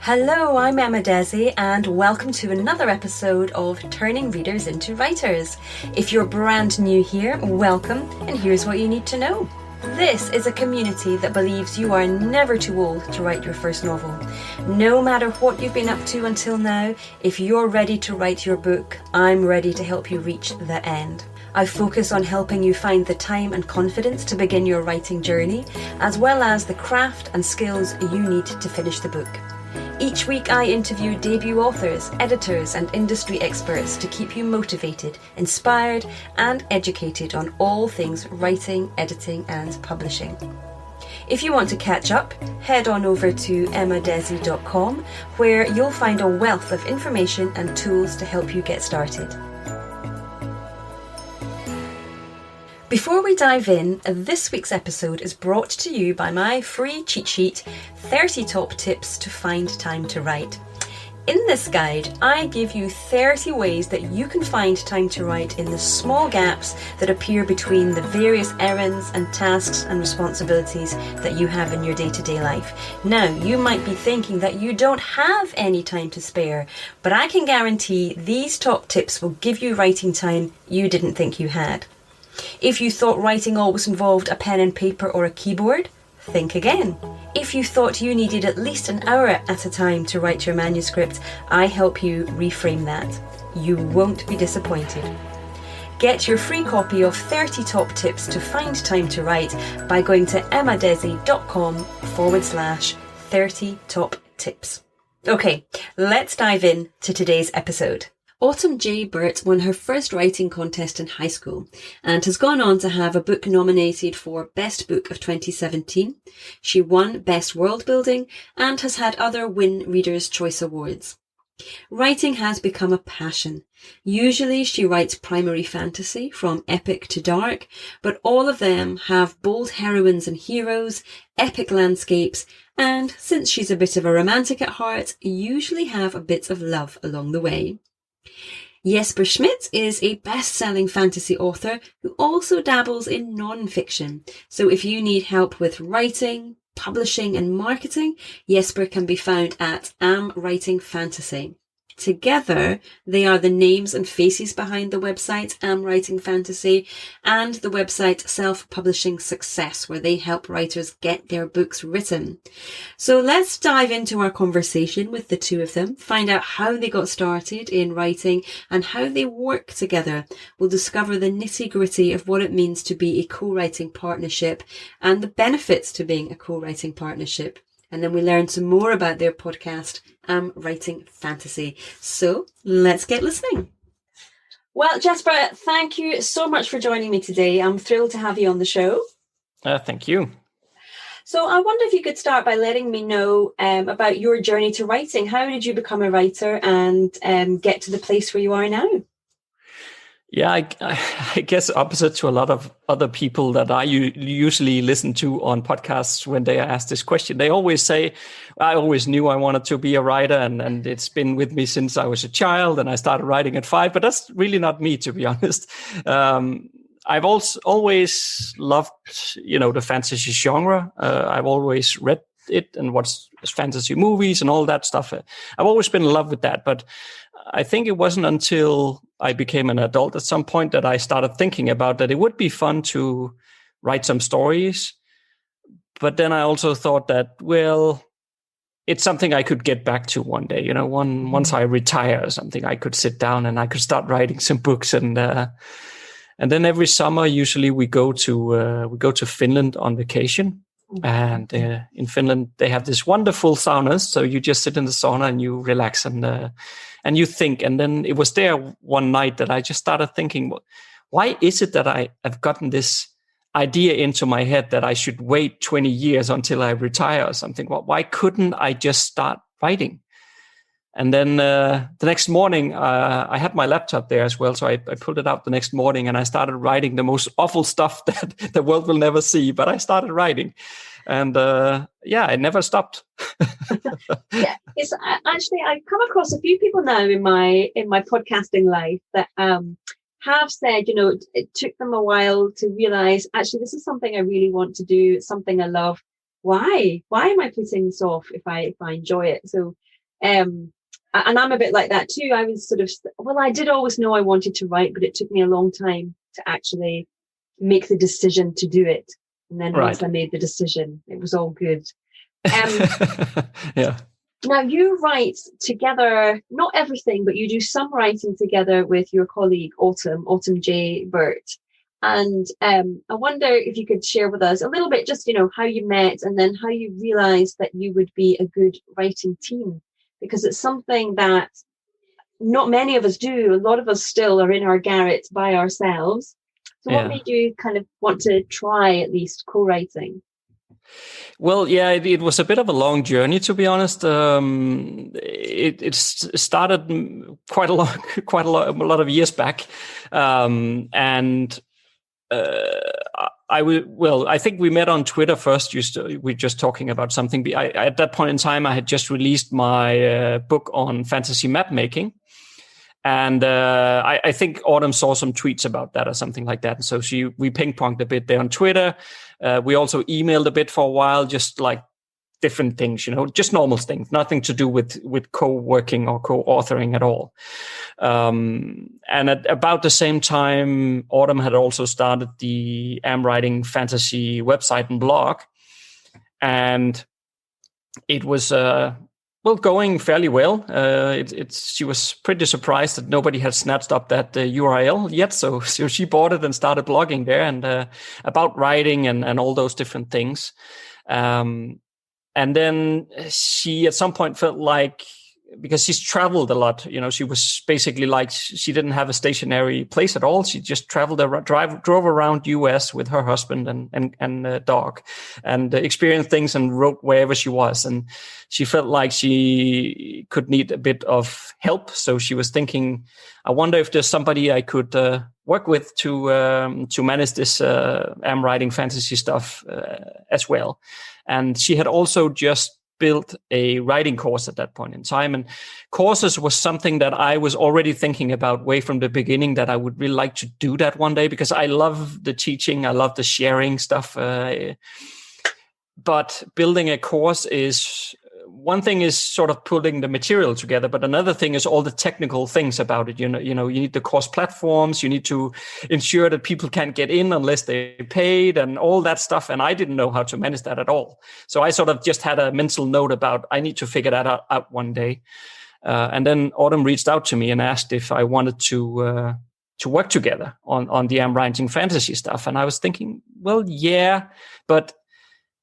Hello, I'm Emma Desi, and welcome to another episode of Turning Readers into Writers. If you're brand new here, welcome, and here's what you need to know. This is a community that believes you are never too old to write your first novel. No matter what you've been up to until now, if you're ready to write your book, I'm ready to help you reach the end. I focus on helping you find the time and confidence to begin your writing journey, as well as the craft and skills you need to finish the book. Each week I interview debut authors, editors and industry experts to keep you motivated, inspired and educated on all things writing, editing and publishing. If you want to catch up, head on over to emmadesi.com, where you'll find a wealth of information and tools to help you get started. Before we dive in, this week's episode is brought to you by my free cheat sheet, 30 Top Tips to Find Time to Write. In this guide, I give you 30 ways that you can find time to write in the small gaps that appear between the various errands and tasks and responsibilities that you have in your day-to-day life. Now, you might be thinking that you don't have any time to spare, but I can guarantee these top tips will give you writing time you didn't think you had. If you thought writing always involved a pen and paper or a keyboard, think again. If you thought you needed at least an hour at a time to write your manuscript, I help you reframe that. You won't be disappointed. Get your free copy of 30 Top Tips to Find Time to Write by going to emmadesi.com/30 Top Tips. Okay, let's dive in to today's episode. Autumn J. Birt won her first writing contest in high school and has gone on to have a book nominated for Best Book of 2017. She won Best World Building and has had other Win Reader's Choice Awards. Writing has become a passion. Usually she writes primary fantasy from epic to dark, but all of them have bold heroines and heroes, epic landscapes, and since she's a bit of a romantic at heart, usually have a bit of love along the way. Jasper Schmidt is a best-selling fantasy author who also dabbles in non-fiction. So if you need help with writing, publishing and marketing, Jasper can be found at Am Writing Fantasy. Together, they are the names and faces behind the website Am Writing Fantasy and the website Self-Publishing Success, where they help writers get their books written. So let's dive into our conversation with the two of them, find out how they got started in writing and how they work together. We'll discover the nitty-gritty of what it means to be a co-writing partnership and the benefits to being a co-writing partnership. And then we learn some more about their podcast, Am Writing Fantasy. So let's get listening. Well, Jasper, thank you so much for joining me today. I'm thrilled to have you on the show. Thank you. So I wonder if you could start by letting me know about your journey to writing. How did you become a writer and get to the place where you are now? Yeah, I guess opposite to a lot of other people that I usually listen to on podcasts when they ask this question, they always say, I always knew I wanted to be a writer and it's been with me since I was a child and I started writing at 5, but that's really not me, to be honest. I've also always loved, the fantasy genre. I've always read it and watched fantasy movies and all that stuff. I've always been in love with that, but I think it wasn't until I became an adult at some point that I started thinking about that it would be fun to write some stories. But then I also thought that, well, it's something I could get back to one day. Once I retire or something, I could sit down and I could start writing some books. And then every summer, usually we go to Finland on vacation. And in Finland, they have this wonderful saunas. So you just sit in the sauna and you relax and you think. And then it was there one night that I just started thinking, why is it that I have gotten this idea into my head that I should wait 20 years until I retire or something? Why couldn't I just start writing? And then the next morning, I had my laptop there as well. So I pulled it out the next morning and I started writing the most awful stuff that the world will never see. But I started writing. And I never stopped. Yeah, it's actually, I've come across a few people now in my podcasting life that have said, it took them a while to realize, actually, this is something I really want to do. It's something I love. Why am I putting this off if I enjoy it? So And I'm a bit like that too. I was I did always know I wanted to write, but it took me a long time to actually make the decision to do it. And then once I made the decision, it was all good. Yeah. Now you write together, not everything, but you do some writing together with your colleague, Autumn J. Birt. And I wonder if you could share with us a little bit, just, how you met and then how you realized that you would be a good writing team, because it's something that not many of us do. A lot of us still are in our garret by ourselves. So what made you kind of want to try at least co-writing? Well, yeah, it was a bit of a long journey, to be honest. It started quite a lot of years back, and I think we met on Twitter first. We're just talking about something. At that point in time, I had just released my book on fantasy map making. And I think Autumn saw some tweets about that or something like that. And so we ping-ponged a bit there on Twitter. We also emailed a bit for a while, just like different things, just normal things, nothing to do with co-working or co-authoring at all. And at about the same time, Autumn had also started the Am Writing Fantasy website and blog. And it was... going fairly well. She was pretty surprised that nobody had snatched up that URL yet. So she bought it and started blogging there and about writing and all those different things. And then she at some point felt like, because she's traveled a lot, she was basically like, she didn't have a stationary place at all. She just traveled, drove around US with her husband and dog and experienced things and wrote wherever she was. And she felt like she could need a bit of help. So she was thinking, I wonder if there's somebody I could work with to manage this Am Writing Fantasy stuff as well. And she had also just built a writing course at that point in time. And courses was something that I was already thinking about way from the beginning, that I would really like to do that one day, because I love the teaching. I love the sharing stuff. But building a course is one thing, is sort of putting the material together, but another thing is all the technical things about it. You need the course platforms. You need to ensure that people can't get in unless they paid and all that stuff. And I didn't know how to manage that at all. So I sort of just had a mental note about, I need to figure that out one day. And then Autumn reached out to me and asked if I wanted to work together on the Am Writing Fantasy stuff. And I was thinking, well, yeah, but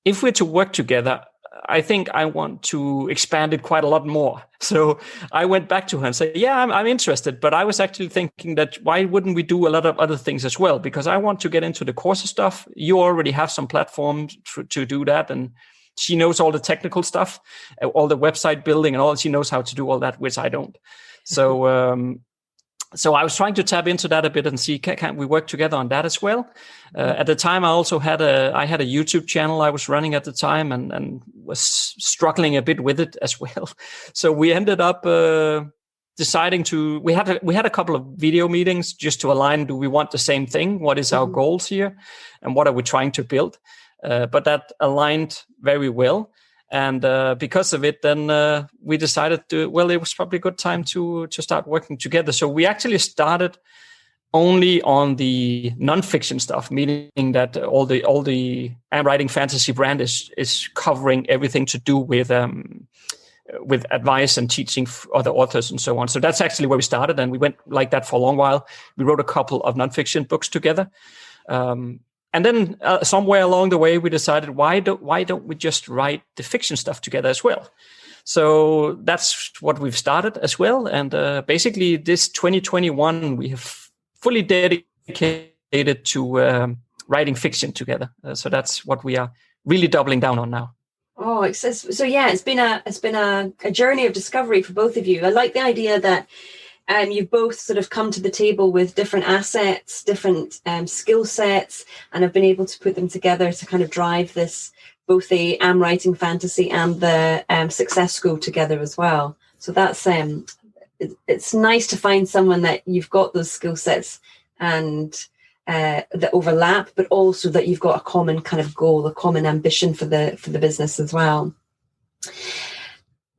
if we're to work together, I think I want to expand it quite a lot more. So I went back to her and said, yeah, I'm interested. But I was actually thinking that why wouldn't we do a lot of other things as well? Because I want to get into the course stuff. You already have some platforms to do that. And she knows all the technical stuff, all the website building and all. She knows how to do all that, which I don't. So so I was trying to tap into that a bit and see, can we work together on that as well? At the time, I also had a YouTube channel I was running at the time and was struggling a bit with it as well. So we ended up deciding we had a couple of video meetings just to align. Do we want the same thing? What is our goals here? And what are we trying to build? But that aligned very well. And because of it, then we decided it was probably a good time to start working together. So we actually started only on the nonfiction stuff, meaning that all the Am Writing Fantasy brand is covering everything to do with advice and teaching other authors and so on. So that's actually where we started, and we went like that for a long while. We wrote a couple of nonfiction books together. And then somewhere along the way, we decided, why don't we just write the fiction stuff together as well? So that's what we've started as well. And basically, this 2021, we have fully dedicated to writing fiction together. So that's what we are really doubling down on now. Oh, it's been a journey of discovery for both of you. I like the idea that you've both sort of come to the table with different assets, different skill sets, and have been able to put them together to kind of drive this, both the Am Writing Fantasy and the Success School together as well. So that's it's nice to find someone that you've got those skill sets and that overlap, but also that you've got a common kind of goal, a common ambition for the business as well.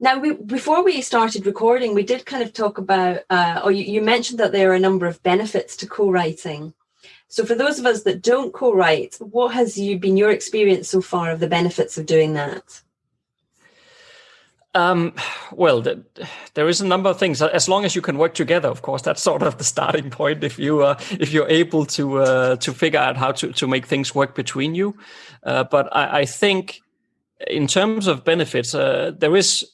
Now, before we started recording, we did kind of talk about, or you mentioned that there are a number of benefits to co-writing. So for those of us that don't co-write, what has been your experience so far of the benefits of doing that? Well, there is a number of things. As long as you can work together, of course, that's sort of the starting point. If you're able to figure out how to make things work between you, but I think in terms of benefits, there is.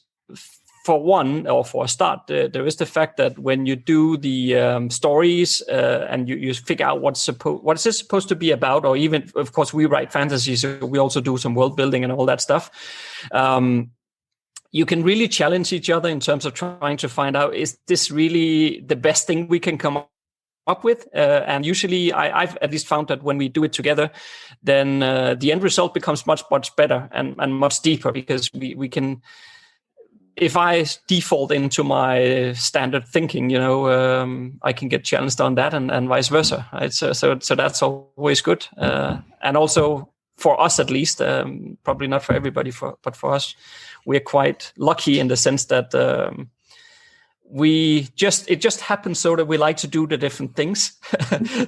For one, or for a start, there is the fact that when you do the stories and you figure out what is it supposed to be about, or even, of course, we write fantasy, so we also do some world building and all that stuff. You can really challenge each other in terms of trying to find out, is this really the best thing we can come up with? And usually I've at least found that when we do it together, then the end result becomes much, much better and much deeper, because we can... If I default into my standard thinking, I can get challenged on that, and vice versa. Right? So that's always good. And also for us, at least, probably not for everybody, but for us, we're quite lucky in the sense that it just happens so that we like to do the different things.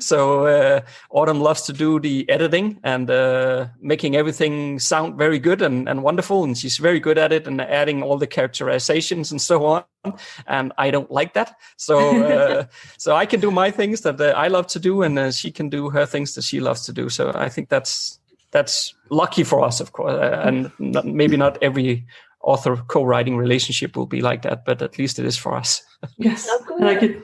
So Autumn loves to do the editing and making everything sound very good and wonderful, and she's very good at it, and adding all the characterizations and so on. And I don't like that, so so I can do my things that I love to do, and she can do her things that she loves to do. So I think that's lucky for us, of course, and maybe not every author co-writing relationship will be like that, but at least it is for us. Yes. And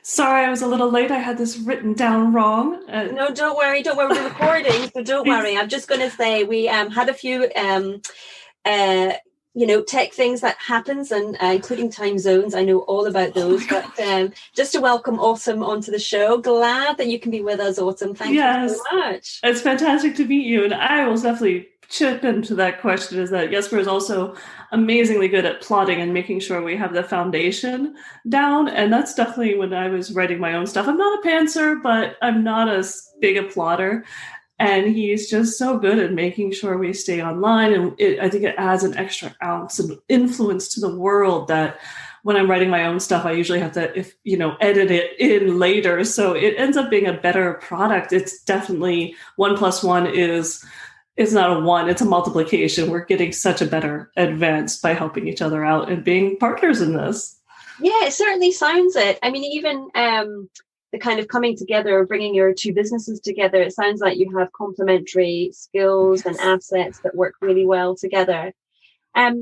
sorry, I was a little late. I had this written down wrong. No, don't worry. We're recording, so don't worry. I'm just going to say we had a few, tech things that happens, and including time zones. I know all about those, but just to welcome Autumn onto the show. Glad that you can be with us, Autumn. Thank you so much. It's fantastic to meet you, and I will definitely chip into that question, is that Jasper is also amazingly good at plotting and making sure we have the foundation down. And that's definitely when I was writing my own stuff. I'm not a pantser, but I'm not as big a plotter. And he's just so good at making sure we stay online. And I think it adds an extra ounce of influence to the world that when I'm writing my own stuff, I usually have to, edit it in later. So it ends up being a better product. It's definitely 1 + 1 is not a 1, it's a multiplication. We're getting such a better advance by helping each other out and being partners in this. Yeah, it certainly sounds it. I mean, even the kind of coming together, bringing your two businesses together, it sounds like you have complementary skills and assets that work really well together. I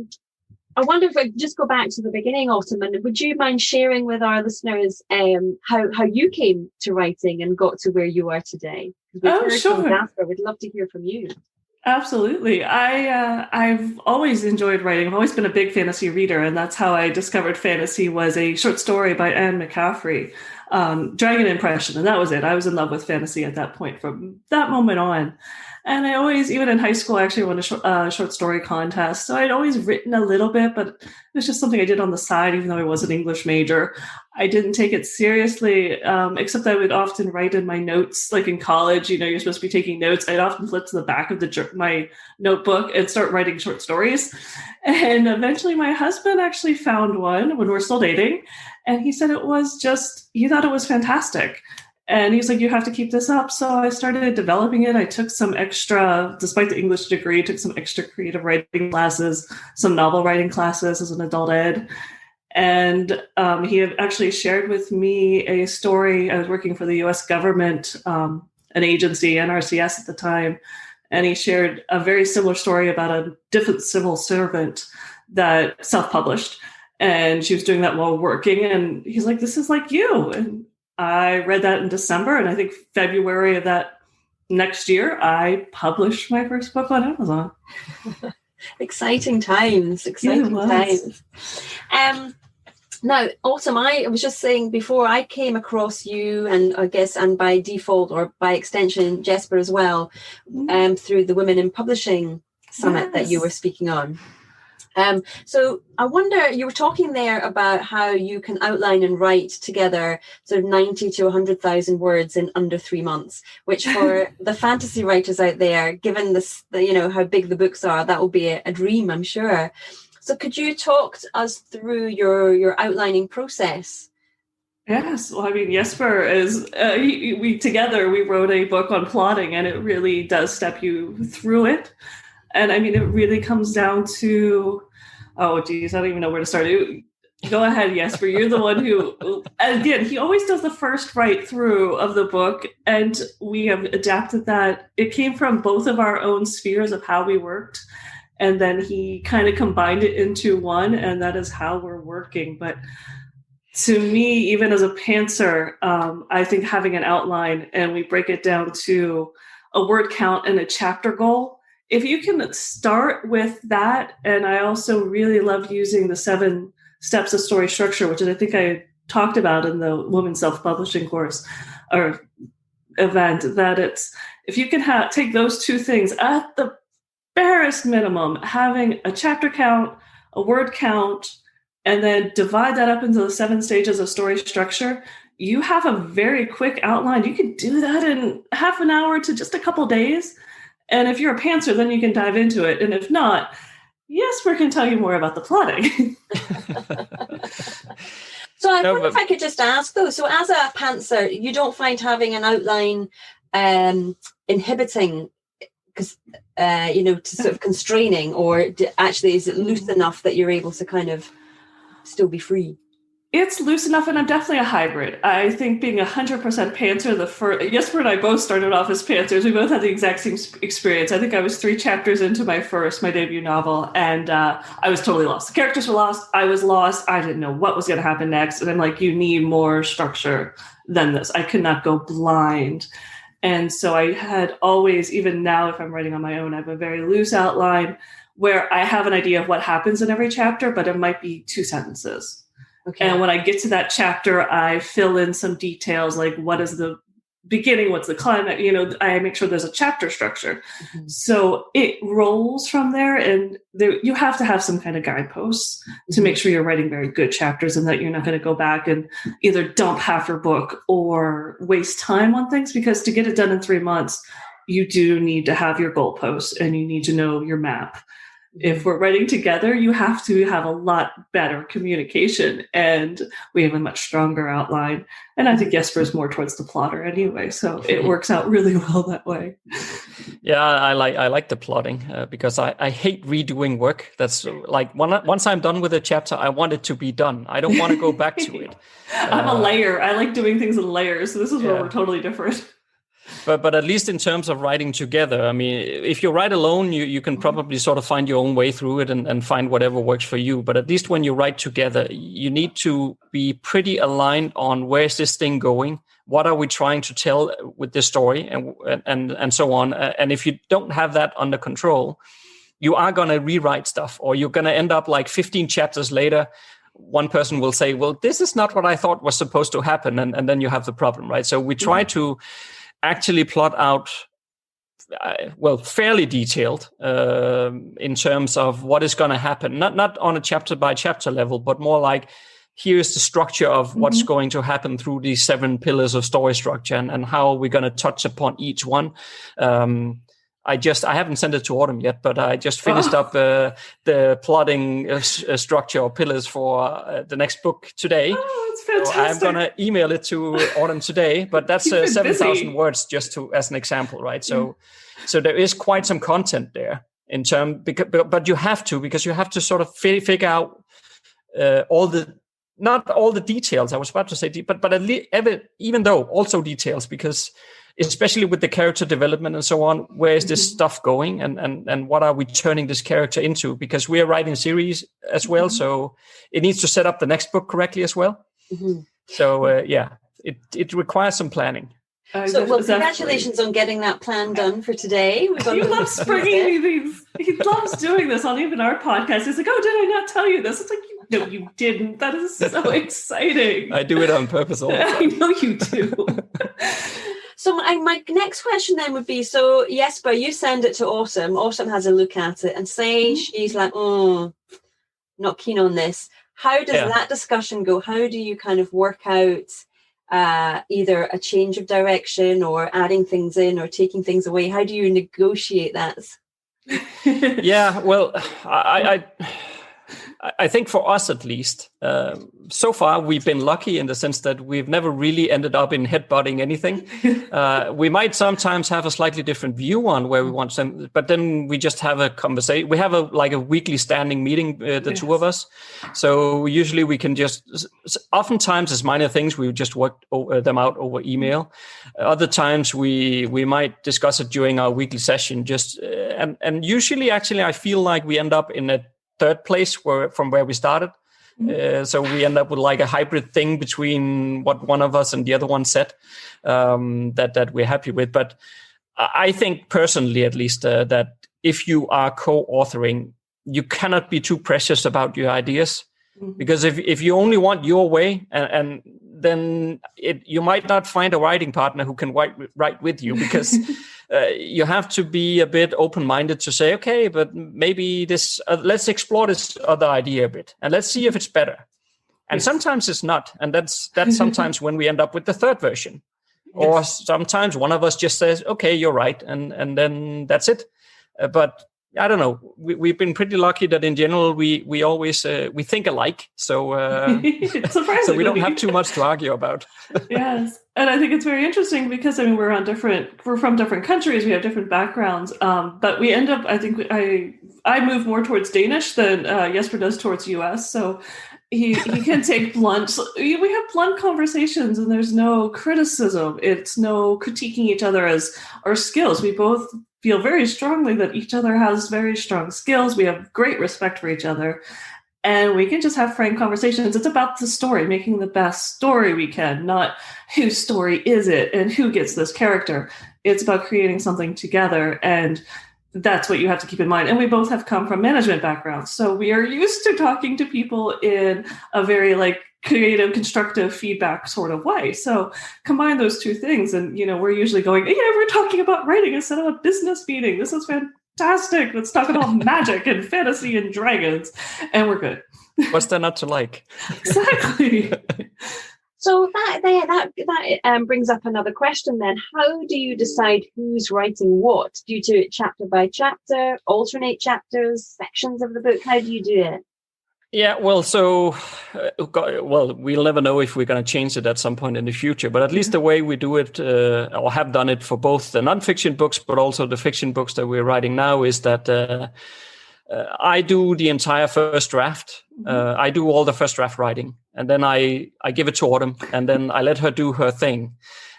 wonder if I could just go back to the beginning, Autumn, and would you mind sharing with our listeners how you came to writing and got to where you are today? Sure. Jasper, we'd love to hear from you. Absolutely. I've always enjoyed writing. I've always been a big fantasy reader, and that's how I discovered fantasy, was a short story by Anne McCaffrey, Dragon Impression, and that was it. I was in love with fantasy at that point from that moment on. And I always, even in high school, I actually won a short story contest. So I'd always written a little bit, but it was just something I did on the side, even though I was an English major. I didn't take it seriously, except I would often write in my notes, like in college, you're supposed to be taking notes. I'd often flip to the back of my notebook and start writing short stories. And eventually my husband actually found one when we're still dating. And he said he thought it was fantastic. And he's like, you have to keep this up. So I started developing it. I took some extra, despite the English degree, took some extra creative writing classes, some novel writing classes as an adult ed. And he had actually shared with me a story. I was working for the U.S. government, an agency, NRCS at the time. And he shared a very similar story about a different civil servant that self-published. And she was doing that while working. And he's like, this is like you. And I read that in December, and I think February of that next year, I published my first book on Amazon. Exciting times. Now, Autumn, I was just saying before, I came across you, and I guess, and by default or by extension, Jasper as well, through the Women in Publishing Summit that you were speaking on. So I wonder, you were talking there about how you can outline and write together sort of 90 to 100,000 words in under 3 months, which for the fantasy writers out there, given this, how big the books are, that will be a dream, I'm sure. So could you talk us through your outlining process? Yes. Well, I mean, Jasper is, we together, we wrote a book on plotting, and it really does step you through it. And I mean, it really comes down to, oh, geez, I don't even know where to start. Go ahead, Jasper. You're the one who, again, he always does the first write through of the book. And we have adapted that. It came from both of our own spheres of how we worked. And then he kind of combined it into one, and that is how we're working. But to me, even as a pantser, I think having an outline and we break it down to a word count and a chapter goal, if you can start with that, and I also really love using the 7 steps of story structure, which I think I talked about in the Women's Self-Publishing course or event, that it's, if you can take those 2 things at the barest minimum, having a chapter count, a word count, and then divide that up into the 7 stages of story structure, you have a very quick outline. You could do that in half an hour to just a couple days. And if you're a pantser, then you can dive into it. And if not, Jasper can tell you more about the plotting. So I wonder if I could just ask, though, so as a pantser, you don't find having an outline inhibiting, because, to sort of constraining, or actually is it loose enough that you're able to kind of still be free? It's loose enough, and I'm definitely a hybrid. I think being 100% pantser, Jasper and I both started off as pantsers. We both had the exact same experience. I think I was 3 chapters into my debut novel, and I was totally lost. The characters were lost. I was lost. I didn't know what was going to happen next. And I'm like, you need more structure than this. I could not go blind. And so I had always, even now, if I'm writing on my own, I have a very loose outline where I have an idea of what happens in every chapter, but it might be 2 sentences. Okay. And when I get to that chapter, I fill in some details, like what is the beginning, what's the climax, I make sure there's a chapter structure. Mm-hmm. So it rolls from there, and you have to have some kind of guideposts to make sure you're writing very good chapters, and that you're not going to go back and either dump half your book or waste time on things, because to get it done in 3 months, you do need to have your goalposts and you need to know your map. If we're writing together, you have to have a lot better communication, and we have a much stronger outline. And I think Jasper is more towards the plotter anyway, so it works out really well that way. Yeah, I like the plotting because I hate redoing work. That's like once I'm done with a chapter, I want it to be done. I don't want to go back to it. I'm a layer. I like doing things in layers. So this is where we're totally different. But at least in terms of writing together, I mean, if you write alone, you can probably sort of find your own way through it and find whatever works for you. But at least when you write together, you need to be pretty aligned on where's this thing going? What are we trying to tell with this story and so on? And if you don't have that under control, you are going to rewrite stuff, or you're going to end up like 15 chapters later. One person will say, well, this is not what I thought was supposed to happen. And then you have the problem, right? So we try to actually plot out, fairly detailed in terms of what is going to happen. Not on a chapter by chapter level, but more like, here's the structure of what's going to happen through these 7 pillars of story structure, and how are we going to touch upon each one. I haven't sent it to Autumn yet, but I just finished up the plotting structure or pillars for the next book today. Oh, it's fantastic. So I'm going to email it to Autumn today, but that's 7,000 words just as an example, right? So there is quite some content there but you have to, because you have to sort of figure out not all the details, I was about to say, but at least, even though also details, because especially with the character development and so on, where is this stuff going, and what are we turning this character into? Because we are writing a series as well, so it needs to set up the next book correctly as well. Mm-hmm. So it requires some planning. Congratulations on getting that plan done for today. He loves bringing me these. He loves doing this on even our podcast. He's like, oh, did I not tell you this? It's like, no, you didn't. That is so exciting. I do it on purpose all the time. I know you do. So my next question then would be, so Jasper, you send it to Autumn. Autumn has a look at it and say she's like, not keen on this. How does that discussion go? How do you kind of work out either a change of direction or adding things in or taking things away? How do you negotiate that? Yeah, well, I think for us at least, so far we've been lucky in the sense that we've never really ended up in headbutting anything. We might sometimes have a slightly different view on where we want some, but then we just have a conversation. We have a weekly standing meeting, the two of us. So usually we can just, oftentimes it's minor things, we just work them out over email. Other times we might discuss it during our weekly session. And usually actually I feel like we end up in a third place from where we started. So we end up with like a hybrid thing between what one of us and the other one said, that we're happy with. But I think personally, at least, that if you are co-authoring, you cannot be too precious about your ideas. Because if you only want your way, and then you might not find a writing partner who can write with you, because you have to be a bit open-minded to say, okay, but maybe this, let's explore this other idea a bit, and let's see if it's better. And sometimes it's not, and that's sometimes when we end up with the third version. Or sometimes one of us just says, okay, you're right, and then that's it. But I don't know. We've been pretty lucky that in general we always we think alike, so so we don't have too much to argue about. Yes, and I think it's very interesting because I mean we're from different countries, we have different backgrounds, but we end up. I think I move more towards Danish than Jasper does towards US, so. He can take blunt. We have blunt conversations, and there's no criticism. It's no critiquing each other as our skills. We both feel very strongly that each other has very strong skills. We have great respect for each other, and we can just have frank conversations. It's about the story, making the best story we can, not whose story is it and who gets this character. It's about creating something together, and that's what you have to keep in mind. And we both have come from management backgrounds. So we are used to talking to people in a very creative, constructive feedback sort of way. So combine those two things. And, we're usually going, we're talking about writing instead of a business meeting. This is fantastic. Let's talk about magic and fantasy and dragons. And we're good. What's there not to like? Exactly. So that brings up another question then. How do you decide who's writing what? Do you do it chapter by chapter, alternate chapters, sections of the book? How do you do it? Yeah, well, we'll never know if we're going to change it at some point in the future, but at least the way we do it, or have done it for both the nonfiction books, but also the fiction books that we're writing now, is that I do the entire first draft. I do all the first draft writing, and then I give it to Autumn, and then I let her do her thing,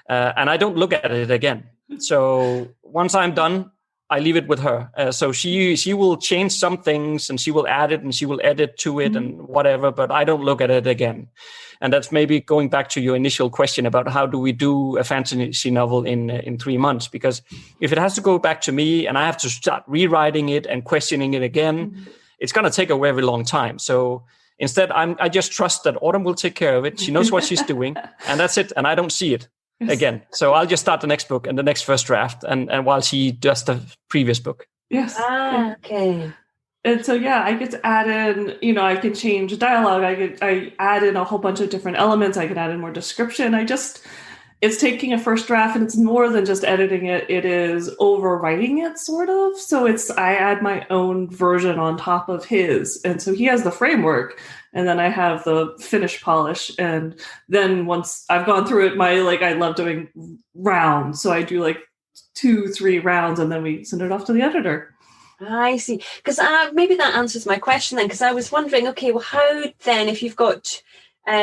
and I don't look at it again. So once I'm done, I leave it with her. So she will change some things, and she will add it, and she will edit to it, and whatever. But I don't look at it again. And that's maybe going back to your initial question about how do we do a fantasy novel in 3 months? Because if it has to go back to me and I have to start rewriting it and questioning it again, it's going to take a very long time. So instead, I just trust that Autumn will take care of it. She knows what she's doing, and that's it. And I don't see it again. So I'll just start the next book and the next first draft, and while she does the previous book. Yes. Okay. And so, I get to add in, I can change dialogue. I add in a whole bunch of different elements. I can add in more description. It's taking a first draft, and it's more than just editing it. It is overwriting it, sort of. So I add my own version on top of his. And so he has the framework, and then I have the finished polish. And then once I've gone through it, I love doing rounds. So I do 2-3 rounds, and then we send it off to the editor. I see. Because maybe that answers my question then, because I was wondering, okay, well, how then, if you've got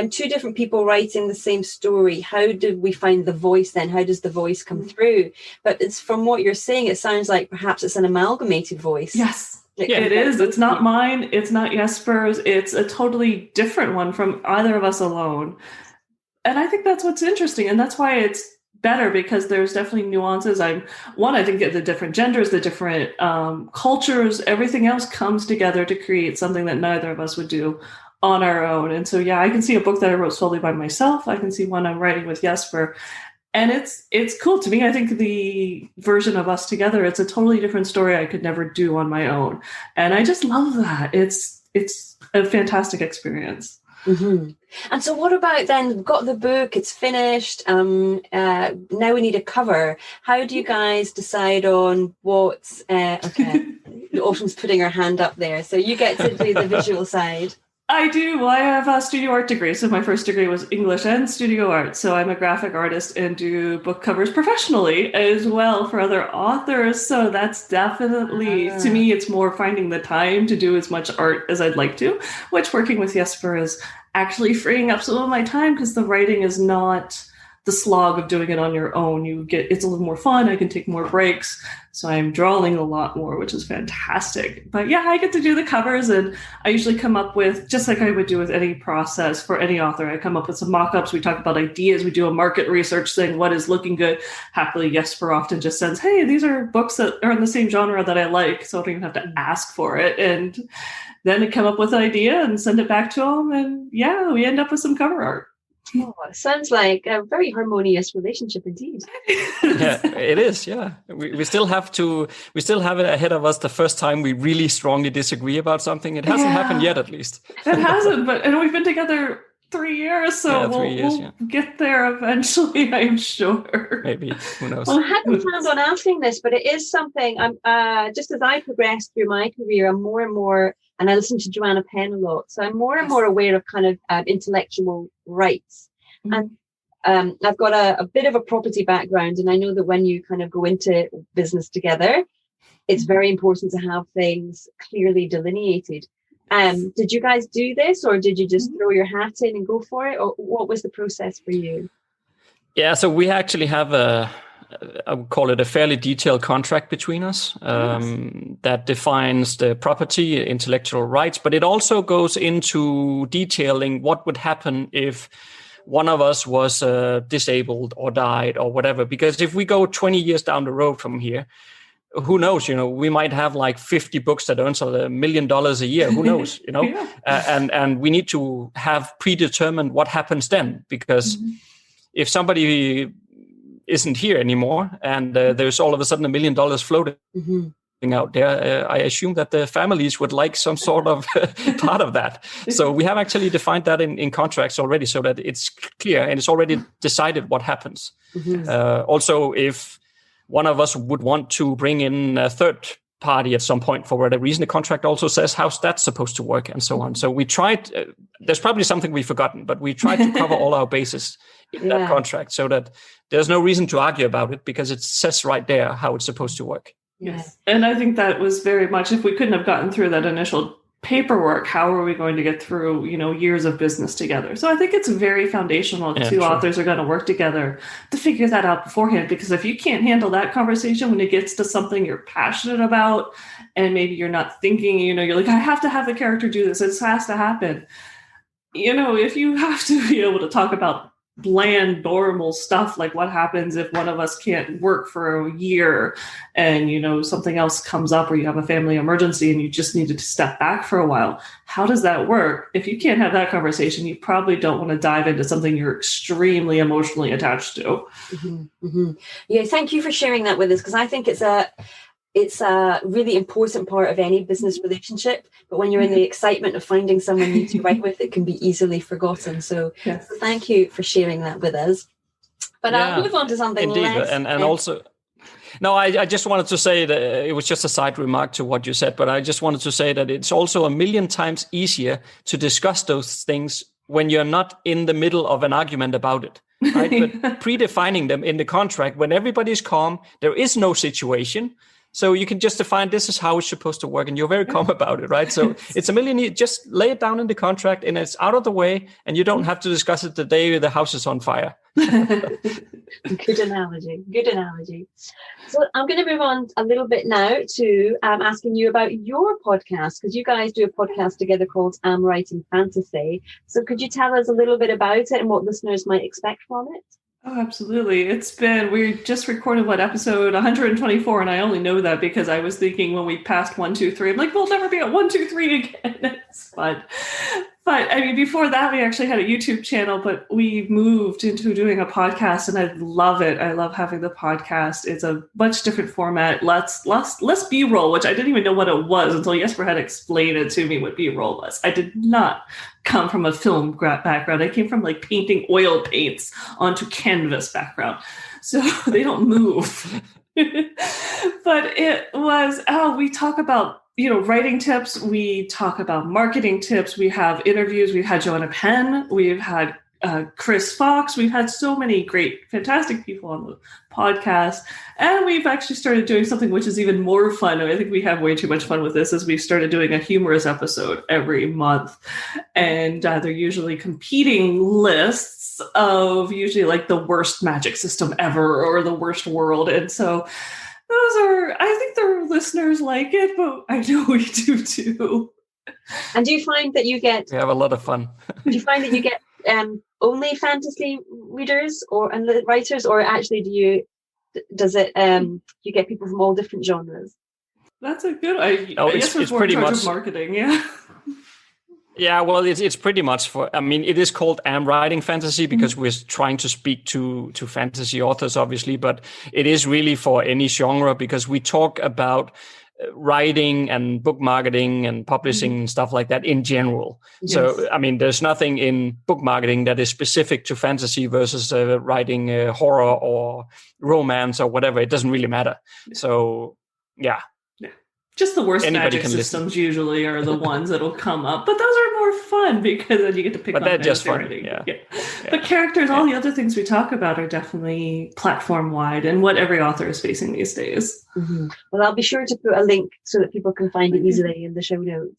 two different people writing the same story, how do we find the voice then? How does the voice come through? But it's from what you're saying, it sounds like perhaps it's an amalgamated voice. Yes, it is. It's not mine. It's not Jasper's. It's a totally different one from either of us alone. And I think that's what's interesting. And that's why it's better, because there's definitely nuances. I think the different genders, the different cultures, everything else comes together to create something that neither of us would do on our own. And so, I can see a book that I wrote solely by myself. I can see one I'm writing with Jasper. And it's cool to me. I think the version of us together, it's a totally different story I could never do on my own. And I just love that. It's a fantastic experience. Mm-hmm. And so what about then, we've got the book, it's finished, now we need a cover. How do you guys decide on what's okay? Autumn's putting her hand up there. So you get to do the visual side. I do. Well, I have a studio art degree. So my first degree was English and studio art. So I'm a graphic artist and do book covers professionally as well for other authors. So that's definitely, to me, it's more finding the time to do as much art as I'd like to, which working with Jasper is actually freeing up some of my time because the writing is not the slog of doing it on your own. It's a little more fun. I can take more breaks. So I'm drawing a lot more, which is fantastic. But yeah, I get to do the covers, and I usually come up with, just like I would do with any process for any author, I come up with some mock-ups. We talk about ideas. We do a market research saying what is looking good. Happily, Jasper often just sends, hey, these are books that are in the same genre that I like. So I don't even have to ask for it. And then I come up with an idea and send it back to them. And yeah, we end up with some cover art. Oh, it sounds like a very harmonious relationship indeed. Yeah, it is. Yeah, we still have it ahead of us the first time we really strongly disagree about something. It hasn't happened yet, at least. It hasn't, and we've been together 3 years, so we'll get there eventually, I'm sure. Maybe, who knows? Well, I hadn't planned on asking this, but it is something. Just as I progress through my career, I'm more and more, and I listen to Joanna Penn a lot, so I'm more and more aware of kind of intellectual rights. Mm-hmm. And I've got a bit of a property background, and I know that when you kind of go into business together, it's very important to have things clearly delineated. Did you guys do this, or did you just throw your hat in and go for it, or what was the process for you? Yeah, so we actually have I would call it a fairly detailed contract between us that defines the property, intellectual rights, but it also goes into detailing what would happen if one of us was disabled or died or whatever. Because if we go 20 years down the road from here, who knows, we might have like 50 books that earns $1 million a year. Who knows, Yeah. And we need to have predetermined what happens then, because if somebody isn't here anymore and there's all of a sudden $1 million floating out there, I assume that the families would like some sort of part of that. So we have actually defined that in contracts already, so that it's clear and it's already decided what happens. Also, if one of us would want to bring in a third party at some point for whatever reason, the contract also says how's that supposed to work and so on. So we tried, there's probably something we've forgotten, but we tried to cover all our bases in that contract so that there's no reason to argue about it, because it says right there how it's supposed to work. Yes. And I think that was very much, if we couldn't have gotten through that initial paperwork, how are we going to get through, years of business together? So I think it's very foundational if two authors are going to work together to figure that out beforehand, because if you can't handle that conversation when it gets to something you're passionate about, and maybe you're not thinking, you're like, I have to have the character do this, this has to happen. If you have to be able to talk about bland, normal stuff, like what happens if one of us can't work for a year and, something else comes up, or you have a family emergency and you just needed to step back for a while. How does that work? If you can't have that conversation, you probably don't want to dive into something you're extremely emotionally attached to. Yeah, thank you for sharing that with us, because I think it's a really important part of any business relationship. But when you're in the excitement of finding someone new to write with, it can be easily forgotten. So thank you for sharing that with us. But I'll move on to something less. And also, no, I just wanted to say that it was just a side remark to what you said, but I just wanted to say that it's also 1,000,000 times easier to discuss those things when you're not in the middle of an argument about it. Right? But predefining them in the contract, when everybody's calm, there is no situation. So you can just define this is how it's supposed to work, and you're very calm about it, right? So it's 1,000,000. Just lay it down in the contract, and it's out of the way, and you don't have to discuss it the day the house is on fire. Good analogy. So I'm going to move on a little bit now to asking you about your podcast, because you guys do a podcast together called I'm Writing Fantasy. So could you tell us a little bit about it and what listeners might expect from it? Oh, absolutely. We just recorded episode 124, and I only know that because I was thinking when we passed 1, 2, 3, I'm like, we'll never be at 1, 2, 3 again. It's fun. But I mean, before that, we actually had a YouTube channel, but we moved into doing a podcast, and I love it. I love having the podcast. It's a much different format, less B-roll, which I didn't even know what it was until Jasper had explained it to me what B-roll was. I did not come from a film background. I came from painting oil paints onto canvas background. So they don't move. But it was, we talk about writing tips. We talk about marketing tips. We have interviews. We've had Joanna Penn. We've had Chris Fox. We've had so many great, fantastic people on the podcast. And we've actually started doing something which is even more fun. I think we have way too much fun with this, as we've started doing a humorous episode every month. And they're usually competing lists of usually like the worst magic system ever or the worst world. And so I think the listeners like it, but I know we do too. And do you find that you get... We have a lot of fun. Do you find that you get only fantasy readers and writers, or actually you get people from all different genres? That's a good... I guess it's pretty much marketing, yeah. Yeah, well, it's pretty much it is called Am Writing Fantasy because we're trying to speak to fantasy authors, obviously, but it is really for any genre because we talk about writing and book marketing and publishing and stuff like that in general. Yes. So, there's nothing in book marketing that is specific to fantasy versus writing horror or romance or whatever. It doesn't really matter. So, yeah. Just the worst magic systems usually are the ones that'll come up. But those are more fun because then you get to pick on they're just fun. Yeah. But characters, all the other things we talk about are definitely platform-wide and what every author is facing these days. Mm-hmm. Well, I'll be sure to put a link so that people can find it easily in the show notes.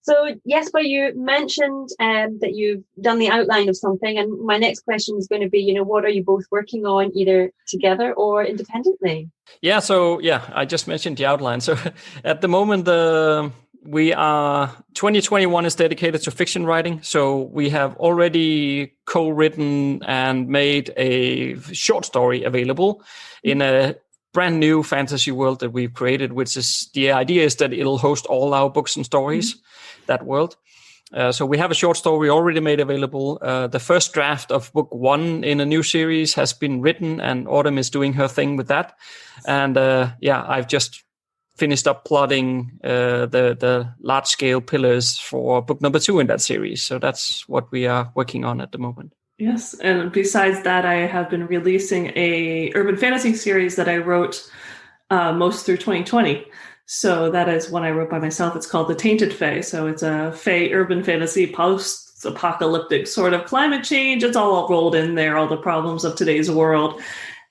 So, Jasper, you mentioned that you've done the outline of something. And my next question is going to be, what are you both working on, either together or independently? Yeah, so, I just mentioned the outline. So at the moment, 2021 is dedicated to fiction writing. So we have already co-written and made a short story available in a brand new fantasy world that we've created, which is the idea is that it'll host all our books and stories, that world. So we have a short story already made available. The first draft of book 1 in a new series has been written, and Autumn is doing her thing with that. And I've just finished up plotting the large-scale pillars for book number 2 in that series. So that's what we are working on at the moment. Yes, and besides that, I have been releasing a urban fantasy series that I wrote most through 2020. So that is one I wrote by myself. It's called The Tainted Fae. So it's a Fae urban fantasy post-apocalyptic sort of climate change. It's all rolled in there, all the problems of today's world.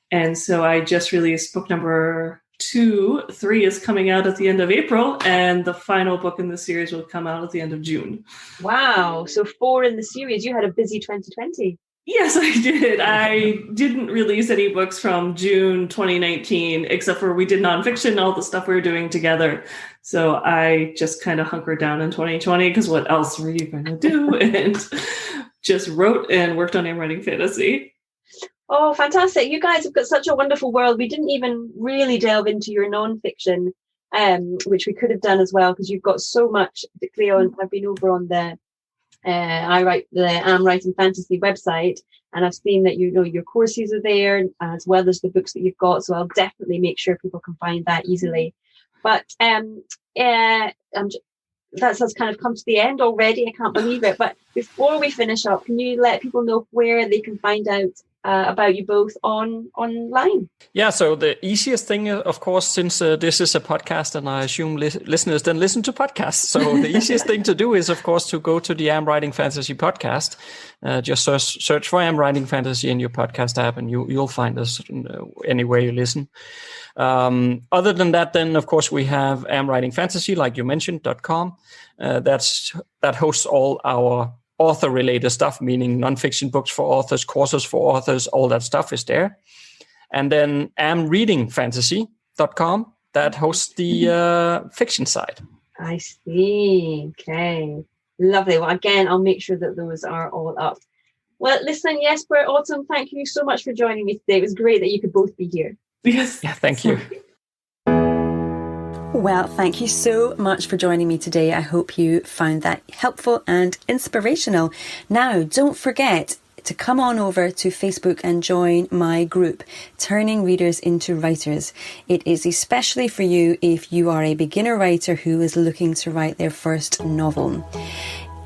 And so I just released book number 2. 3 is coming out at the end of April, and the final book in the series will come out at the end of June. Wow. So 4 in the series. You had a busy 2020. Yes, I did. I didn't release any books from June 2019, except for we did nonfiction, all the stuff we were doing together. So I just kind of hunkered down in 2020 because what else were you going to do? And just wrote and worked on Am Writing Fantasy. Oh, fantastic. You guys have got such a wonderful world. We didn't even really delve into your nonfiction, which we could have done as well, because you've got so much, particularly on, I've been over on the Am Writing Fantasy website, and I've seen that your courses are there as well as the books that you've got. So I'll definitely make sure people can find that easily. But that's kind of come to the end already. I can't believe it. But before we finish up, can you let people know where they can find out about you both online? Yeah, so the easiest thing, of course, since this is a podcast and I assume listeners then listen to podcasts. So the easiest thing to do is, of course, to go to the Am Writing Fantasy podcast. Just search for Am Writing Fantasy in your podcast app and you'll find us anywhere you listen. Other than that, then, of course, we have Am Writing Fantasy, like you mentioned, .com. That hosts all our author-related stuff, meaning nonfiction books for authors, courses for authors, all that stuff is there. And then amreadingfantasy.com, that hosts the fiction side. I see. Okay. Lovely. Well, again, I'll make sure that those are all up. Well, listen, Jasper, Autumn, thank you so much for joining me today. It was great that you could both be here. Yes. Yeah, thank you. Well, thank you so much for joining me today. I hope you found that helpful and inspirational. Now, don't forget to come on over to Facebook and join my group, Turning Readers into Writers. It is especially for you if you are a beginner writer who is looking to write their first novel.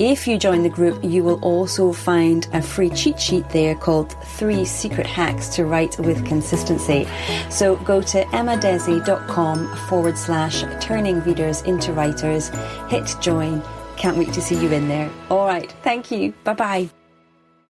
If you join the group, you will also find a free cheat sheet there called 3 Secret Hacks to Write with Consistency. So go to emmadesi.com/turning readers into writers, hit join. Can't wait to see you in there. All right. Thank you. Bye-bye.